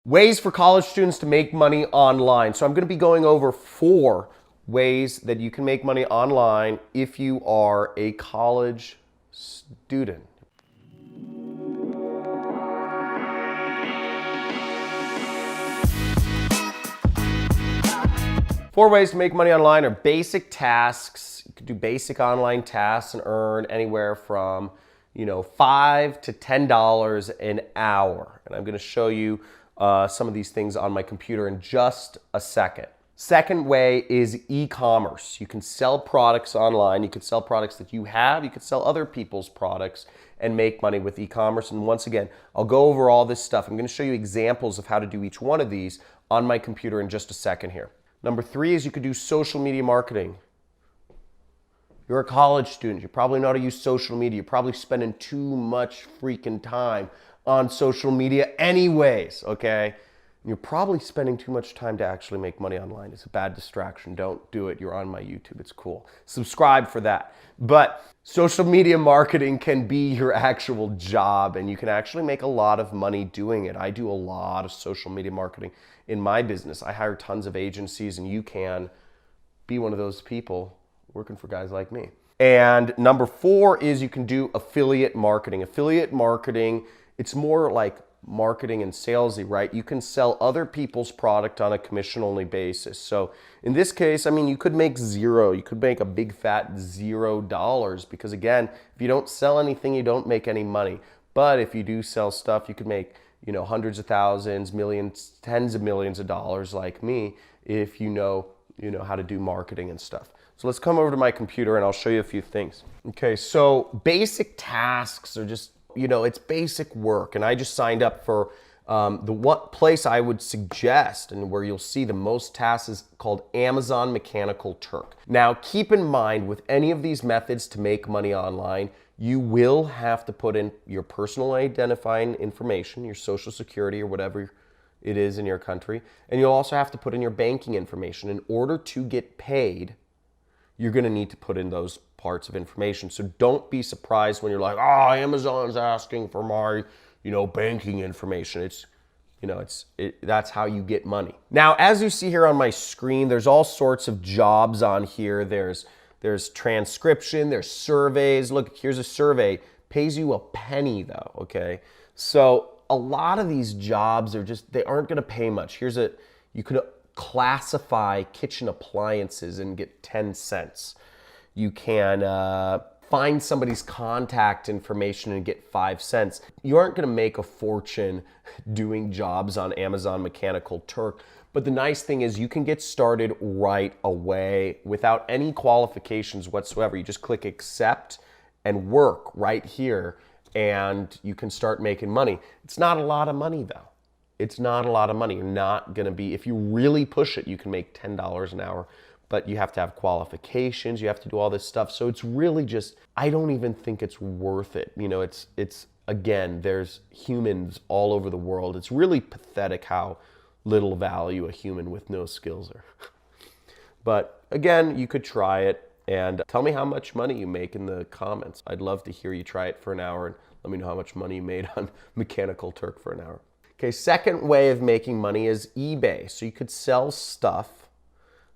Ways for college students to make money online. So I'm going to be going over 4 ways that you can make money online if you are a college student. Four ways to make money online are basic tasks. You can do basic online tasks and earn anywhere from, $5 to $10 an hour. And I'm going to show you some of these things on my computer in just a second. Second way is e-commerce. You can sell products online. You can sell products that you have. You can sell other people's products and make money with e-commerce. And once again, I'll go over all this stuff. I'm going to show you examples of how to do each one of these on my computer in just a second here. Number 3 is you could do social media marketing. You're a college student. You probably know how to use social media. You're probably spending too much freaking time on social media anyways, okay? You're probably spending too much time to actually make money online. It's a bad distraction. Don't do it. You're on my YouTube. It's cool. Subscribe for that. But social media marketing can be your actual job, and you can actually make a lot of money doing it. I do a lot of social media marketing in my business. I hire tons of agencies, and you can be one of those people working for guys like me. And number 4 is you can do affiliate marketing. Affiliate marketing, it's more like marketing and salesy, right? You can sell other people's product on a commission-only basis. So in this case, you could make zero. You could make a big fat $0 because again, if you don't sell anything, you don't make any money. But if you do sell stuff, you could make, hundreds of thousands, millions, tens of millions of dollars like me if you know how to do marketing and stuff. So let's come over to my computer and I'll show you a few things. Okay, so basic tasks are just, it's basic work. And I just signed up for the one place I would suggest and where you'll see the most tasks is called Amazon Mechanical Turk. Now, keep in mind with any of these methods to make money online, you will have to put in your personal identifying information, your social security or whatever it is in your country. And you'll also have to put in your banking information. In order to get paid, you're going to need to put in those parts of information. So don't be surprised when you're like, oh, Amazon's asking for my, banking information. That's how you get money. Now, as you see here on my screen, there's all sorts of jobs on here. There's transcription, there's surveys. Look, here's a survey. Pays you a penny though, okay? So a lot of these jobs they aren't gonna pay much. You could classify kitchen appliances and get 10 cents. You can find somebody's contact information and get 5 cents. You aren't gonna make a fortune doing jobs on Amazon Mechanical Turk, but the nice thing is you can get started right away without any qualifications whatsoever. You just click accept and work right here and you can start making money. It's not a lot of money though. It's not a lot of money. You're not gonna be, if you really push it, you can make $10 an hour, but you have to have qualifications, you have to do all this stuff. So it's really just, I don't even think it's worth it. It's again, there's humans all over the world. It's really pathetic how little value a human with no skills are. But again, you could try it and tell me how much money you make in the comments. I'd love to hear you try it for an hour and let me know how much money you made on Mechanical Turk for an hour. Okay, second way of making money is eBay. So you could sell stuff,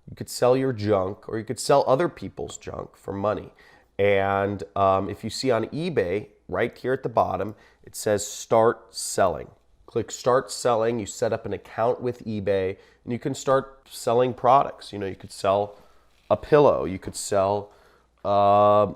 you could sell your junk, or you could sell other people's junk for money. And if you see on eBay, right here at the bottom, it says start selling. Click start selling, you set up an account with eBay, and you can start selling products. You could sell a pillow, you could sell, you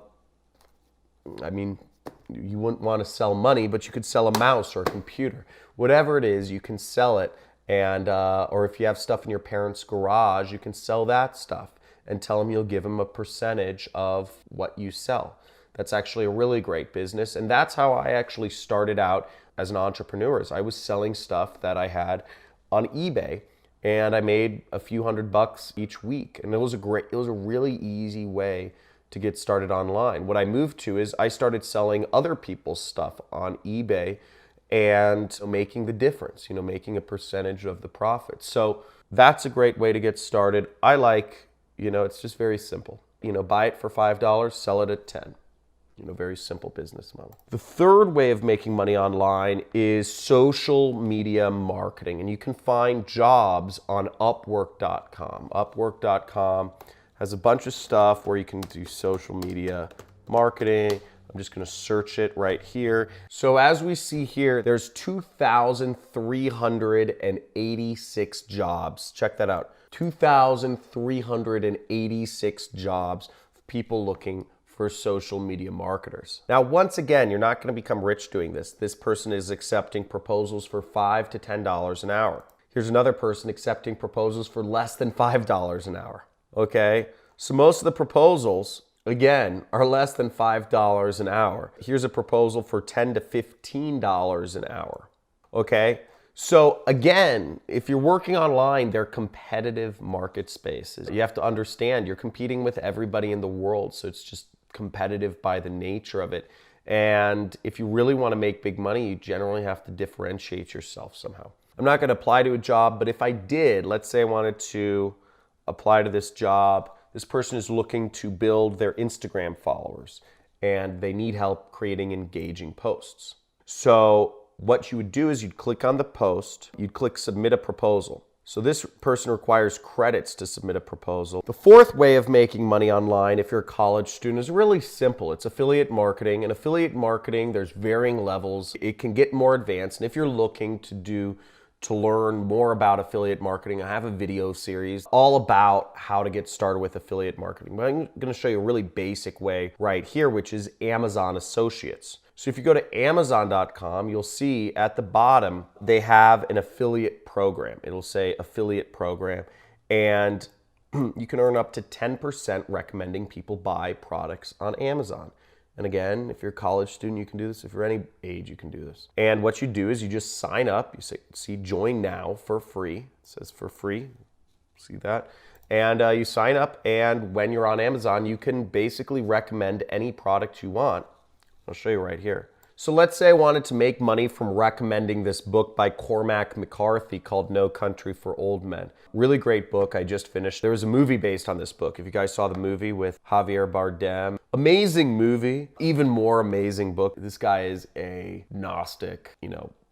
wouldn't want to sell money, but you could sell a mouse or a computer. Whatever it is, you can sell it. And or if you have stuff in your parents' garage, you can sell that stuff and tell them you'll give them a percentage of what you sell. That's actually a really great business. And that's how I actually started out as an entrepreneur. I was selling stuff that I had on eBay and I made a few $100 each week. And it was a really easy way to get started online. What I moved to is I started selling other people's stuff on eBay and making the difference, making a percentage of the profit. So that's a great way to get started. I like, it's just very simple. Buy it for $5, sell it at 10. Very simple business model. The third way of making money online is social media marketing. And you can find jobs on Upwork.com. Upwork.com has a bunch of stuff where you can do social media marketing. I'm just going to search it right here. So as we see here, there's 2,386 jobs. Check that out. 2,386 jobs of people looking for social media marketers. Now, once again, you're not going to become rich doing this. This person is accepting proposals for $5 to $10 an hour. Here's another person accepting proposals for less than $5 an hour. Okay? So most of the proposals, again, are less than $5 an hour. Here's a proposal for $10 to $15 an hour. Okay? So again, if you're working online, they're competitive market spaces. You have to understand you're competing with everybody in the world, so it's just competitive by the nature of it. And if you really want to make big money, you generally have to differentiate yourself somehow. I'm not going to apply to a job, but if I did, let's say I wanted to apply to this job, this person is looking to build their Instagram followers and they need help creating engaging posts. So what you would do is you'd click on the post, you'd click submit a proposal. So this person requires credits to submit a proposal. The fourth way of making money online, if you're a college student, is really simple. It's affiliate marketing. And affiliate marketing, there's varying levels. It can get more advanced. And if you're looking to learn more about affiliate marketing, I have a video series all about how to get started with affiliate marketing. But I'm going to show you a really basic way right here, which is Amazon Associates. So if you go to Amazon.com, you'll see at the bottom, they have an affiliate program. It'll say affiliate program, and you can earn up to 10% recommending people buy products on Amazon. And again, if you're a college student, you can do this. If you're any age, you can do this. And what you do is you just sign up. You see join now for free. It says for free. See that? And you sign up, and when you're on Amazon, you can basically recommend any product you want. I'll show you right here. So let's say I wanted to make money from recommending this book by Cormac McCarthy called No Country for Old Men. Really great book I just finished. There was a movie based on this book. If you guys saw the movie with Javier Bardem. Amazing movie, even more amazing book. This guy is a Gnostic,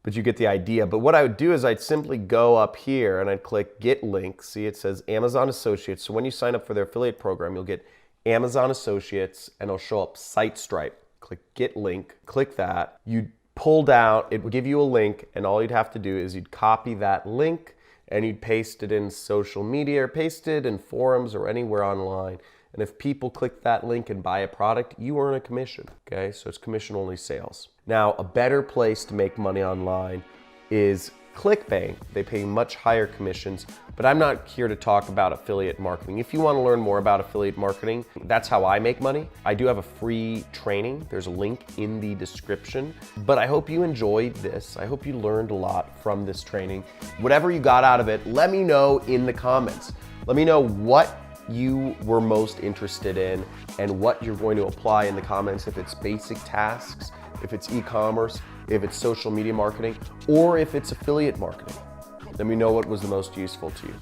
but you get the idea. But what I would do is I'd simply go up here and I'd click Get Link. See, it says Amazon Associates. So when you sign up for their affiliate program, you'll get Amazon Associates and it'll show up SiteStripe. Click Get Link, click that. You'd pull down, it will give you a link, and all you'd have to do is you'd copy that link and you'd paste it in social media or paste it in forums or anywhere online. And if people click that link and buy a product, you earn a commission, okay? So it's commission-only sales. Now, a better place to make money online is ClickBank. They pay much higher commissions, but I'm not here to talk about affiliate marketing. If you want to learn more about affiliate marketing, that's how I make money. I do have a free training. There's a link in the description, but I hope you enjoyed this. I hope you learned a lot from this training. Whatever you got out of it, let me know in the comments. Let me know what you were most interested in and what you're going to apply in the comments, if it's basic tasks, if it's e-commerce, if it's social media marketing, or if it's affiliate marketing. Let me know what was the most useful to you.